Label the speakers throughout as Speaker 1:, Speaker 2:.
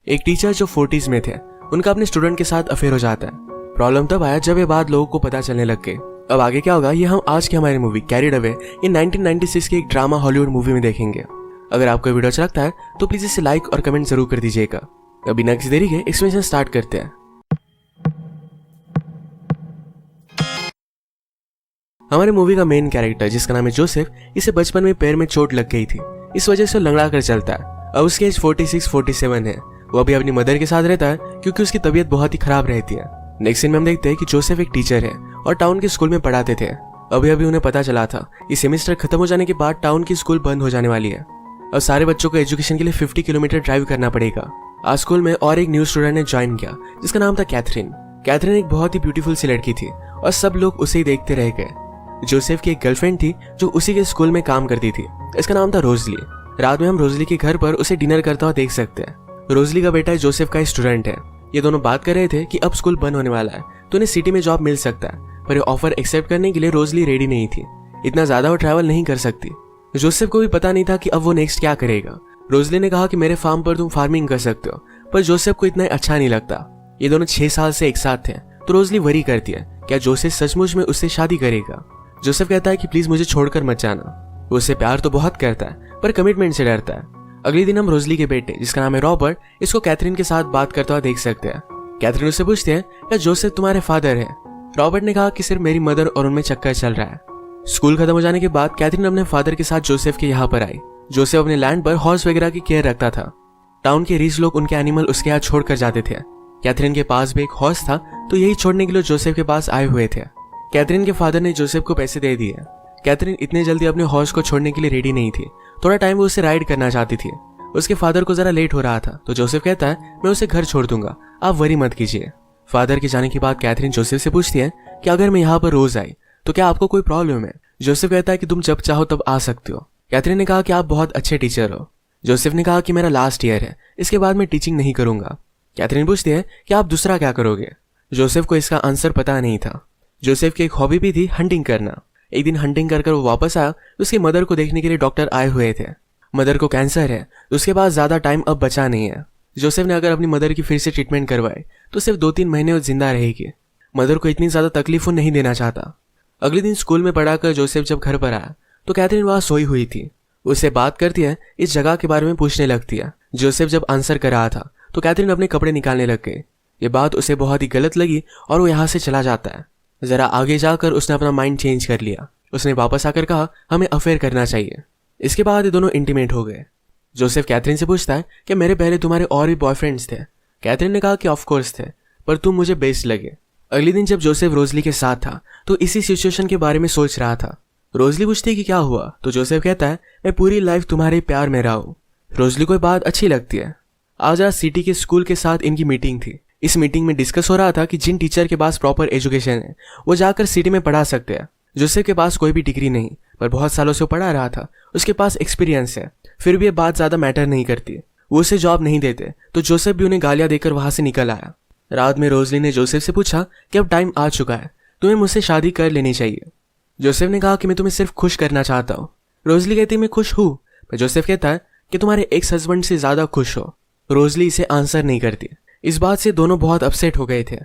Speaker 1: एक टीचर जो 40s में थे, उनका अपने स्टूडेंट के साथ अफेयर हो जाता है। प्रॉब्लम तब आया जब ये बात लोगों को पता चलने लग गई। अब आगे क्या होगा ये हम आज की हमारी मूवी कैरिड अवे इन 1996 की एक ड्रामा हॉलीवुड मूवी में देखेंगे। अगर आपको वीडियो अच्छा लगता है तो प्लीज इसे लाइक और कमेंट जरूर कर दीजिएगा। अभी बिना किसी देरी के एक्सप्लेनेशन स्टार्ट करते हैं। हमारे मूवी का मेन कैरेक्टर जिसका नाम है जोसेफ, इसे बचपन में पैर में चोट लग गई थी, इस वजह से लंगड़ा कर चलता है। अब उसकी एज 46-47 है। वो अभी अपनी मदर के साथ रहता है क्योंकि उसकी तबीयत बहुत ही खराब रहती है। नेक्स्ट सीन में हम देखते हैं कि जोसेफ एक टीचर है और टाउन के स्कूल में पढ़ाते थे। अभी अभी उन्हें पता चला था इस सेमेस्टर खत्म हो जाने के बाद टाउन की स्कूल बंद हो जाने वाली है। अब सारे बच्चों को एजुकेशन के लिए 50 किलोमीटर ड्राइव करना पड़ेगा। आज स्कूल में और एक न्यू स्टूडेंट ने ज्वाइन किया जिसका नाम था कैथरीन। कैथरीन एक बहुत ही ब्यूटीफुल सी लड़की थी और सब लोग उसे ही देखते रह गए। जोसेफ की एक गर्लफ्रेंड थी जो उसी के स्कूल में काम करती थी। इसका नाम था रोजली। रात में हम रोजली के घर पर उसे डिनर करता हुआ देख सकते हैं। रोजली का बेटा जोसेफ का स्टूडेंट है। ये दोनों बात कर रहे थे कि अब स्कूल बंद होने वाला है तो उन्हें सिटी में जॉब मिल सकता है, पर ये ऑफर एक्सेप्ट करने के लिए रोजली रेडी नहीं थी। इतना ज्यादा वो ट्रैवल नहीं कर सकती। जोसेफ को भी पता नहीं था कि अब वो नेक्स्ट क्या करेगा। रोजली ने कहा कि मेरे फार्म पर तुम फार्मिंग कर सकते हो, पर जोसेफ को इतना अच्छा नहीं लगता। ये दोनों 6 साल से एक साथ थे तो रोजली वरी करती है क्या जोसेफ सचमुच में उससे शादी करेगा। जोसेफ कहता है कि प्लीज मुझे छोड़कर मत जाना। वो उससे प्यार तो बहुत करता है पर कमिटमेंट से डरता है। अगले दिन हम रोजली के बेटे जिसका नाम है रॉबर्ट, इसको कैथरीन के साथ बात करता हुआ देख सकते हैं। कैथरीन उससे पूछते हैं क्या जोसेफ तुम्हारे फादर है। रॉबर्ट ने कहा कि सिर्फ मेरी मदर और उनमें चक्कर चल रहा है। स्कूल खत्म हो जाने के बाद कैथरीन अपने फादर के साथ जोसेफ के यहाँ पर आई। जोसेफ अपने लैंड पर हॉर्स वगैरह की केयर रखता था। टाउन के रिच लोग उनके एनिमल उसके यहाँ छोड़कर जाते थे। कैथरीन के पास भी एक हॉर्स था तो यही छोड़ने के लिए जोसेफ के पास आए हुए थे। कैथरीन के फादर ने जोसेफ को पैसे दे दिए। कैथरीन इतने जल्दी अपने हॉर्स को छोड़ने के लिए रेडी नहीं थी। थोड़ा टाइम वो उसे राइड करना चाहती थी। उसके फादर को जरा लेट हो रहा था तो जोसेफ कहता है मैं उसे घर छोड़ दूंगा, आप वरी मत कीजिए। फादर के जाने के बाद कैथरीन जोसेफ से पूछती है कि अगर मैं यहाँ पर रोज आई तो क्या आपको कोई प्रॉब्लम है। जोसेफ कहता है कि तुम जब चाहो तब आ सकते हो। कैथरीन ने कहा कि आप बहुत अच्छे टीचर हो। जोसेफ ने कहा कि मेरा लास्ट ईयर है, इसके बाद मैं टीचिंग नहीं करूंगा। कैथरीन पूछती है कि आप दूसरा क्या करोगे। जोसेफ को इसका आंसर पता नहीं था। जोसेफ की एक हॉबी भी थी हंटिंग करना। एक दिन हंटिंग कर वो वापस आया तो उसकी मदर को देखने के लिए डॉक्टर आए हुए थे। मदर को कैंसर है तो उसके पास ज्यादा टाइम अब बचा नहीं है। जोसेफ ने अगर अपनी मदर की फिर से ट्रीटमेंट करवाए तो सिर्फ 2-3 महीने वो जिंदा रहेगी। मदर को इतनी ज्यादा तकलीफ वो नहीं देना चाहता। अगले दिन स्कूल में पढ़ाकर जोसेफ जब घर पर आया तो कैथरीन वहां सोई हुई थी। उससे बात करती है, इस जगह के बारे में पूछने लगती है। जोसेफ जब आंसर कर रहा था तो कैथरीन अपने कपड़े निकालने लग गई। ये बात उसे बहुत ही गलत लगी और वो यहाँ से चला जाता है। जरा आगे जाकर उसने अपना माइंड चेंज कर लिया। उसने वापस आकर कहा हमें अफेयर करना चाहिए। इसके बाद ये दोनों इंटीमेट हो गए। जोसेफ कैथरीन से पूछता है कि मेरे पहले तुम्हारे और भी बॉयफ्रेंड्स थे। कैथरीन ने कहा कि ऑफ कोर्स थे, पर तुम मुझे बेस्ट लगे। अगले दिन जब जोसेफ रोजली के साथ था तो इसी सिचुएशन के बारे में सोच रहा था। रोजली पूछती है कि क्या हुआ तो जोसेफ कहता है मैं पूरी लाइफ तुम्हारे प्यार में रहा हूँ। रोजली को बात अच्छी लगती है। आज सिटी के स्कूल के साथ इनकी मीटिंग थी। इस मीटिंग में डिस्कस हो रहा था कि जिन टीचर के पास प्रॉपर एजुकेशन है वो जाकर सिटी में पढ़ा सकते हैं। जोसेफ के पास कोई भी डिग्री नहीं पर बहुत सालों से वो पढ़ा रहा था, उसके पास एक्सपीरियंस है, फिर भी ये बात ज्यादा मैटर नहीं करती। वो उसे जॉब नहीं देते तो जोसेफ भी उन्हें गालियां देकर वहां से निकल आया। रात में रोजली ने जोसेफ से पूछा कि अब टाइम आ चुका है, तुम्हें मुझसे शादी कर लेनी चाहिए। जोसेफ ने कहा कि मैं तुम्हें सिर्फ खुश करना चाहता हूँ। रोजली कहती है मैं खुश हूँ, पर जोसेफ कहता है कि तुम्हारे एक्स हस्बैंड से ज्यादा खुश हो। रोजली इसे आंसर नहीं करती। इस बात से दोनों बहुत अपसेट हो गए थे।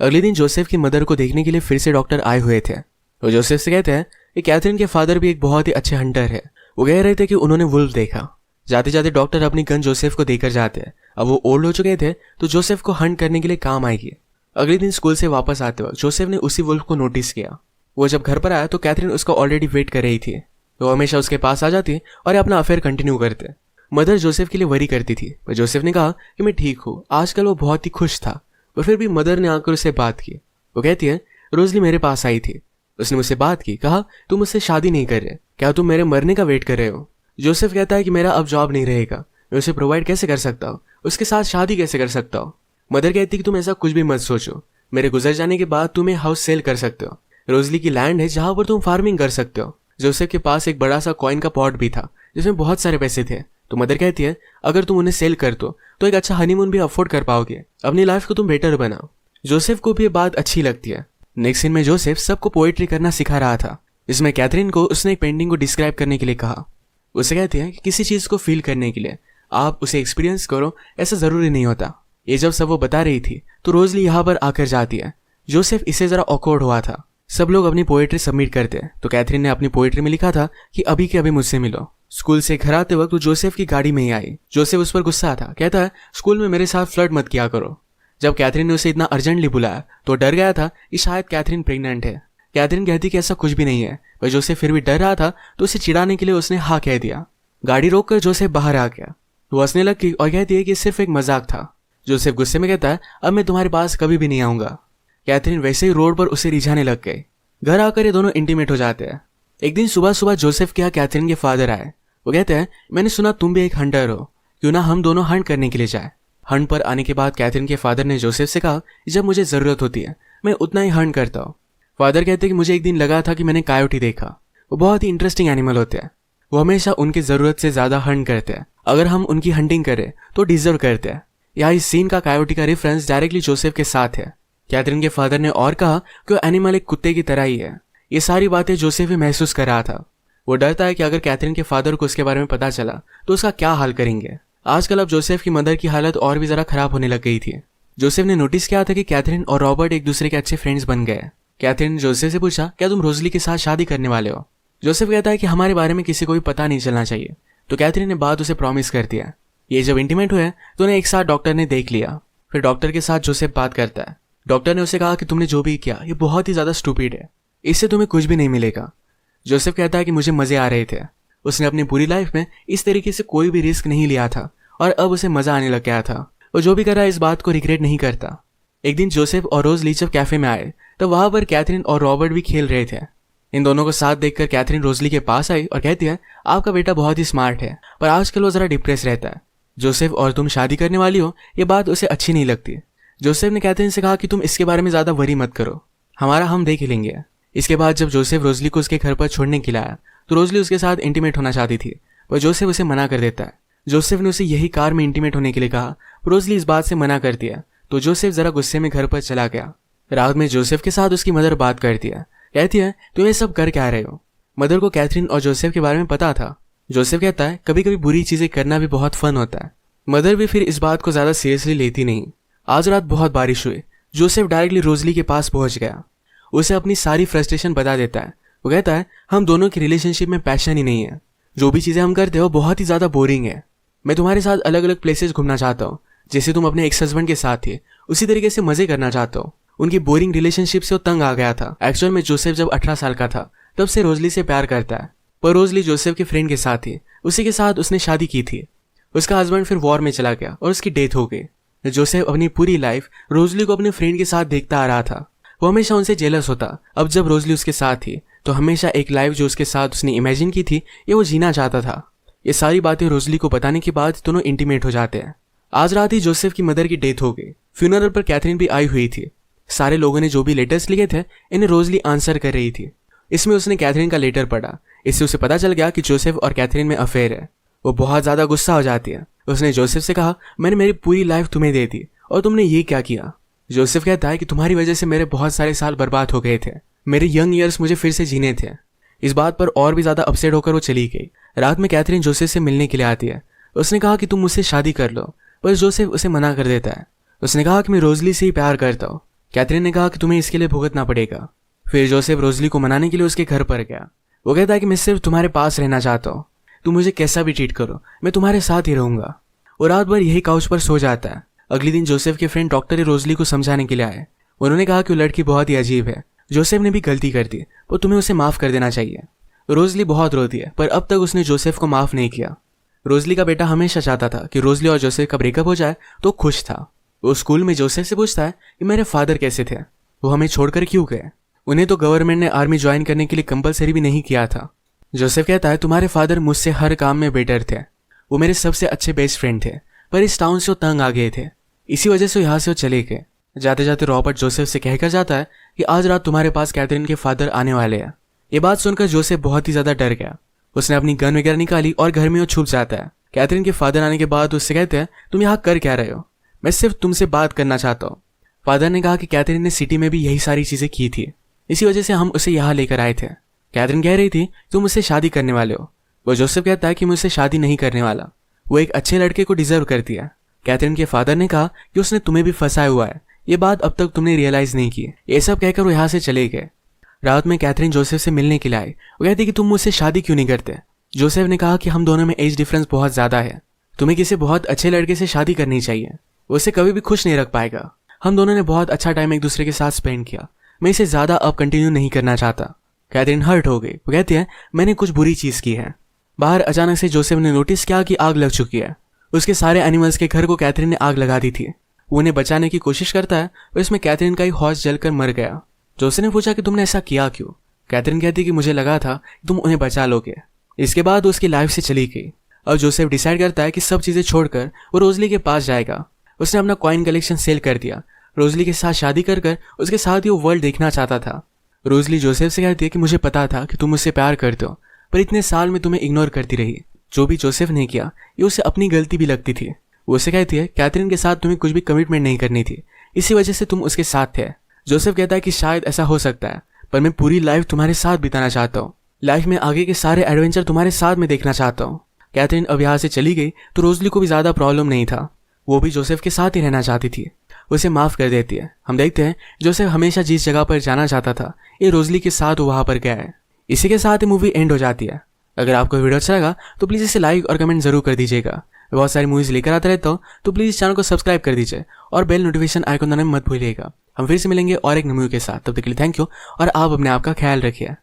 Speaker 1: अगले दिन जोसेफ की मदर को देखने के लिए फिर से डॉक्टर आए हुए थे। वो जोसेफ से कहते हैं कि कैथरीन के फादर भी एक बहुत ही अच्छे हंटर है। वो कह रहे थे कि उन्होंने वुल्फ देखा। जाते जाते डॉक्टर अपनी गन जोसेफ को देकर जाते हैं। अब वो ओल्ड हो चुके थे तो जोसेफ को हंट करने के लिए काम आएगी। अगले दिन स्कूल से वापस आते वक्त जोसेफ ने उसी वुल्फ को नोटिस किया। वो जब घर पर आया तो कैथरीन उसका ऑलरेडी वेट कर रही थी। वो हमेशा उसके पास आ जाती और अपना अफेयर कंटिन्यू करते। मदर जोसेफ के लिए वरी करती थी पर जोसेफ ने कहा कि मैं ठीक हूँ। आजकल वो बहुत ही खुश था पर फिर भी मदर ने आकर उससे बात की। वो कहती है रोजली मेरे पास आई थी, उसने मुझसे बात की, कहा तुम मुझसे शादी नहीं कर रहे, क्या तुम मेरे मरने का वेट कर रहे हो। जोसेफ कहता है कि मेरा अब जॉब नहीं रहेगा, मैं उसे प्रोवाइड कैसे कर सकता हूँ, उसके साथ शादी कैसे कर सकता हूँ। मदर कहती कि तुम ऐसा कुछ भी मत सोचो, मेरे गुजर जाने के बाद तुम्हें हाउस सेल कर सकते हो। रोजली की लैंड है जहां पर तुम फार्मिंग कर सकते हो। जोसेफ के पास एक बड़ा सा कॉइन का पॉट भी था जिसमें बहुत सारे पैसे थे। तो मदर कहती है अगर तुम उन्हें सेल कर दो तो एक अच्छा हनीमून भी अफोर्ड कर पाओगे, अपनी लाइफ को तुम बेटर बनाओ। जोसेफ को भी ये बात अच्छी लगती है। नेक्स्ट सीन में जोसेफ सबको पोएट्री करना सिखा रहा था। इसमें कैथरीन को उसने एक पेंटिंग को डिस्क्राइब करने के लिए कहा। उसे कहते हैं कि किसी चीज को फील करने के लिए आप उसे एक्सपीरियंस करो, ऐसा ज़रूरी नहीं होता। ये जब सब वो बता रही थी तो रोजली यहाँ पर आकर जाती है। जोसेफ इससे ज़रा ऑकवर्ड हुआ था। सब लोग अपनी पोएट्री सबमिट करते हैं तो कैथरीन ने अपनी पोएट्री में लिखा था कि अभी के अभी मुझसे मिलो। स्कूल से घर आते वक्त वो जोसेफ की गाड़ी में ही आई। जोसेफ उस पर गुस्सा था, कहता है स्कूल में मेरे साथ फ्लर्ट मत किया करो। जब कैथरीन ने उसे इतना अर्जेंटली बुलाया तो डर गया था कि शायद कैथरीन प्रेग्नेंट है। कैथरीन कहती कि ऐसा कुछ भी नहीं है, पर जोसेफ फिर भी डर रहा था तो उसे चिढ़ाने के लिए उसने हाँ कह दिया। गाड़ी रोककर जोसेफ बाहर आ गया। वो हंसने लगी और कहती है कि सिर्फ एक मजाक था। जोसेफ गुस्से में कहता है अब मैं तुम्हारे पास कभी भी नहीं आऊंगा। कैथरीन वैसे ही रोड पर उसे रिझाने लग गई। घर आकर ये दोनों इंटीमेट हो जाते हैं। एक दिन सुबह सुबह जोसेफ के यहाँ कैथरीन के फादर आए। वो कहते हैं मैंने सुना तुम भी एक हंटर हो, क्यों ना हम दोनों हंट करने के लिए जाए। हंट पर आने के बाद कैथरीन के फादर ने जोसेफ से कहा जब मुझे जरूरत होती है मैं उतना ही हंट करता हूँ। फादर कहते हैं कि मुझे एक दिन लगा था कि मैंने कायोटी देखा। वो बहुत ही इंटरेस्टिंग एनिमल होते हैं। वो हमेशा उनकी जरूरत से ज्यादा हंट करते हैं। अगर हम उनकी हंटिंग करें तो डिजर्व करते हैं। यहाँ इस सीन का कायोटी का रेफरेंस डायरेक्टली जोसेफ के साथ है। कैथरीन के फादर ने और कहा कि वो एनिमल एक कुत्ते की तरह ही है। ये सारी बातें जोसेफ भी महसूस कर रहा था। वो डरता है कि अगर कैथरीन के फादर को उसके बारे में पता चला तो उसका क्या हाल करेंगे। आजकल अब जोसेफ की मदर की हालत और भी जरा खराब होने लग गई थी। जोसेफ ने नोटिस किया था कि कैथरीन और रॉबर्ट एक दूसरे के अच्छे फ्रेंड्स बन गए। कैथरीन ने जोसेफ से पूछा क्या तुम रोजली के साथ शादी करने वाले हो। जोसेफ कहता है कि हमारे बारे में किसी को भी पता नहीं चलना चाहिए। तो कैथरीन ने बात उसे प्रॉमिस कर दिया। ये जब इंटीमेट हुए तो उन्हें एक साथ डॉक्टर ने देख लिया। फिर डॉक्टर के साथ जोसेफ बात करता है। डॉक्टर ने उसे कहा कि तुमने जो भी किया ये बहुत ही ज्यादा स्टूपिड है, इससे तुम्हें कुछ भी नहीं मिलेगा। जोसेफ कहता है कि मुझे मजे आ रहे थे। उसने अपनी पूरी लाइफ में इस तरीके से कोई भी रिस्क नहीं लिया था और अब उसे मजा आने लग गया था। वो जो भी कर रहा है इस बात को रिग्रेट नहीं करता। एक दिन जोसेफ और रोजली जब कैफे में आए तो वहां पर कैथरीन और रॉबर्ट भी खेल रहे थे। इन दोनों को साथ देखकर कैथरीन रोजली के पास आई और कहती है आपका बेटा बहुत ही स्मार्ट है, पर आजकल वो जरा डिप्रेस रहता है। जोसेफ और तुम शादी करने वाली हो ये बात उसे अच्छी नहीं लगती। जोसेफ ने कैथरीन से कहा कि तुम इसके बारे में ज्यादा वरी मत करो, हमारा हम देख लेंगे। इसके बाद जब जोसेफ रोजली को उसके घर पर छोड़ने के लिए आया तो रोजली उसके साथ इंटीमेट होना चाहती थी, पर जोसेफ उसे मना कर देता है। जोसेफ ने उसे यही कार में इंटीमेट होने के लिए कहा, रोजली इस बात से मना कर दिया तो जोसेफ जरा गुस्से में घर पर चला गया। रात में जोसेफ के साथ उसकी मदर बात करती है। कहती है तुम ये सब कर क्या रहे हो। मदर को कैथरीन और जोसेफ के बारे में पता था। जोसेफ कहता है कभी कभी बुरी चीजें करना भी बहुत फन होता है। मदर भी फिर इस बात को ज्यादा सीरियसली लेती नहीं। आज रात बहुत बारिश हुई। जोसेफ डायरेक्टली रोजली के पास पहुंच गया। उसे अपनी सारी फ्रस्ट्रेशन बता देता है। वो कहता है हम दोनों की रिलेशनशिप में पैशन ही नहीं है, जो भी चीजें हम करते हो बहुत ही ज्यादा बोरिंग है। मैं तुम्हारे साथ अलग अलग प्लेसेस घूमना चाहता हूँ, जैसे तुम अपने एक्स हस्बैंड के साथ थे उसी तरीके से मजे करना चाहता हूँ। उनकी बोरिंग रिलेशनशिप से वो तंग आ गया था। एक्चुअल में जोसेफ जब 18 साल का था तब से रोजली से प्यार करता है, पर रोजली जोसेफ के फ्रेंड के साथ थी। उसी के साथ उसने शादी की थी। उसका हस्बैंड फिर वॉर में चला गया और उसकी डेथ हो गई। जोसेफ अपनी पूरी लाइफ रोजली को अपने फ्रेंड के साथ देखता आ रहा था। वो हमेशा उनसे जेलस होता। अब जब रोजली उसके साथ थी तो हमेशा एक लाइफ जो उसके साथ उसने इमेजिन की थी ये वो जीना चाहता था। ये सारी बातें रोजली को बताने के बाद दोनों इंटीमेट हो जाते हैं। आज रात ही जोसेफ की मदर की डेथ हो गई। फ्यूनरल पर कैथरीन भी आई हुई थी। सारे लोगों ने जो भी लेटर्स लिखे थे इन्हें रोजली आंसर कर रही थी। इसमें उसने कैथरीन का लेटर पढ़ा। इससे उसे पता चल गया कि जोसेफ और कैथरीन में अफेयर है। वो बहुत ज्यादा गुस्सा हो जाती है। उसने जोसेफ से कहा मैंने मेरी पूरी लाइफ तुम्हें दे दी और तुमने ये क्या किया। जोसेफ कहता है कि तुम्हारी वजह से मेरे बहुत सारे साल बर्बाद हो गए थे। मेरे यंग ईयर्स मुझे फिर से जीने थे। इस बात पर और भी ज्यादा अपसेट होकर वो चली गई। रात में कैथरीन जोसेफ से मिलने के लिए आती है। उसने कहा कि तुम मुझसे शादी कर लो, पर जोसेफ उसे मना कर देता है। उसने कहा कि मैं रोजली से ही प्यार करता हूँ। कैथरीन ने कहा कि तुम्हें इसके लिए भुगतना पड़ेगा। फिर जोसेफ रोजली को मनाने के लिए उसके घर पर गया। वो कहता है कि मैं सिर्फ तुम्हारे पास रहना चाहता हूँ, तुम मुझे कैसा भी ट्रीट करो, मैं तुम्हारे साथ ही रहूंगा। वो रात भर यही काउच पर सो जाता है। अगले दिन जोसेफ के फ्रेंड डॉक्टर रोजली को समझाने के लिए आए। उन्होंने कहा कि वो लड़की बहुत ही अजीब है। जोसेफ ने भी गलती कर दी, तो तुम्हें उसे माफ कर देना चाहिए। रोजली बहुत रोती है, पर अब तक उसने जोसेफ को माफ नहीं किया। रोजली का बेटा हमेशा चाहता था कि रोजली और जोसेफ का ब्रेकअप हो जाए, तो खुश था। वो स्कूल में जोसेफ से पूछता है कि मेरे फादर कैसे थे, वो हमें छोड़कर क्यों गए। उन्हें तो गवर्नमेंट ने आर्मी ज्वाइन करने के लिए कंपलसरी भी नहीं किया था। जोसेफ कहता है तुम्हारे फादर मुझसे हर काम में बेटर थे, वो मेरे सबसे अच्छे बेस्ट फ्रेंड थे, पर इस टाउन से वो तंग आ गए थे, इसी वजह से यहाँ से वो चले गए। जाते जाते रॉबर्ट जोसेफ से कहकर जाता है कि आज रात तुम्हारे पास कैथरीन के फादर आने वाले हैं। ये बात सुनकर जोसेफ बहुत ही ज्यादा डर गया। उसने अपनी गन वगैरह निकाली और घर में वो छुप जाता है। कैथरीन के फादर आने के बाद उससे कहते हैं तुम यहाँ कर क्या रहे हो, मैं सिर्फ तुमसे बात करना चाहता हूँ। फादर ने कहा कि कैथरीन ने सिटी में भी यही सारी चीजें की थी, इसी वजह से हम उसे यहाँ लेकर आए थे। कैथरीन कह रही थी तुम मुझसे शादी करने वाले हो। वो जोसेफ कहता है कि मुझसे शादी नहीं करने वाला, वो एक अच्छे लड़के को डिजर्व करती है। कैथरीन के फादर ने कहा कि उसने तुम्हें भी फंसाया हुआ है, ये बात अब तक तुमने रियलाइज नहीं की। ये सब कहकर वो यहाँ से चले गए। रात में कैथरीन जोसेफ से मिलने के लिए आई। वो कहती कि तुम मुझसे शादी क्यों नहीं करते। जोसेफ ने कहा कि हम दोनों में एज डिफरेंस बहुत ज्यादा है, तुम्हें किसी बहुत अच्छे लड़के से शादी करनी चाहिए, वो उसे कभी भी खुश नहीं रख पाएगा। हम दोनों ने बहुत अच्छा टाइम एक दूसरे के साथ स्पेंड किया, मैं इसे ज्यादा अब कंटिन्यू नहीं करना चाहता। कैथरीन हर्ट हो गई। वो कहती है मैंने कुछ बुरी चीज की है। बाहर अचानक से जोसेफ ने नोटिस किया कि आग लग चुकी है। उसके सारे एनिमल्स के घर को कैथरीन ने आग लगा दी थी। वो उन्हें बचाने की कोशिश करता है और इसमें कैथरीन का ही हॉर्स जलकर मर गया। जोसेफ ने पूछा कि तुमने ऐसा किया क्यों। कैथरीन कहती कि मुझे लगा था कि तुम उन्हें बचा लोगे। इसके बाद उसकी लाइफ से चली गई। अब जोसेफ डिसाइड करता है कि सब चीजें छोड़कर वो रोजली के पास जाएगा। उसने अपना कॉइन कलेक्शन सेल कर दिया। रोजली के साथ शादी कर उसके साथ ही वो वर्ल्ड देखना चाहता था। रोजली जोसेफ से कहती है कि मुझे पता था कि तुम मुझसे प्यार करते हो, पर इतने साल में तुम्हें इग्नोर करती रही। जो भी जोसेफ ने किया ये उसे अपनी गलती भी लगती थी। वो उसे कहती है कैथरीन के साथ तुम्हें कुछ भी कमिटमेंट नहीं करनी थी, इसी वजह से तुम उसके साथ थे। जोसेफ कहता है कि शायद ऐसा हो सकता है, पर मैं पूरी लाइफ तुम्हारे साथ बिताना चाहता हूँ। लाइफ में आगे के सारे एडवेंचर तुम्हारे साथ में देखना चाहता हूँ। कैथरीन अब यहाँ से चली गई तो रोजली को भी ज्यादा प्रॉब्लम नहीं था, वो भी जोसेफ के साथ ही रहना चाहती थी। उसे माफ कर देती है। हम देखते हैं जोसेफ हमेशा जिस जगह पर जाना चाहता था ये रोजली के साथ वहां पर गया है। इसी के साथ ही मूवी एंड हो जाती है। अगर आपको वीडियो अच्छा लगा तो प्लीज इसे लाइक और कमेंट जरूर कर दीजिएगा। मैं बहुत सारी मूवीज लेकर आता रहता हूँ, तो प्लीज चैनल को सब्सक्राइब कर दीजिए और बेल नोटिफिकेशन आइकन दबाना मत भूलिएगा। हम फिर से मिलेंगे और एक मूवी के साथ, तब तक के लिए थैंक यू और आप अपने आप का ख्याल रखिए।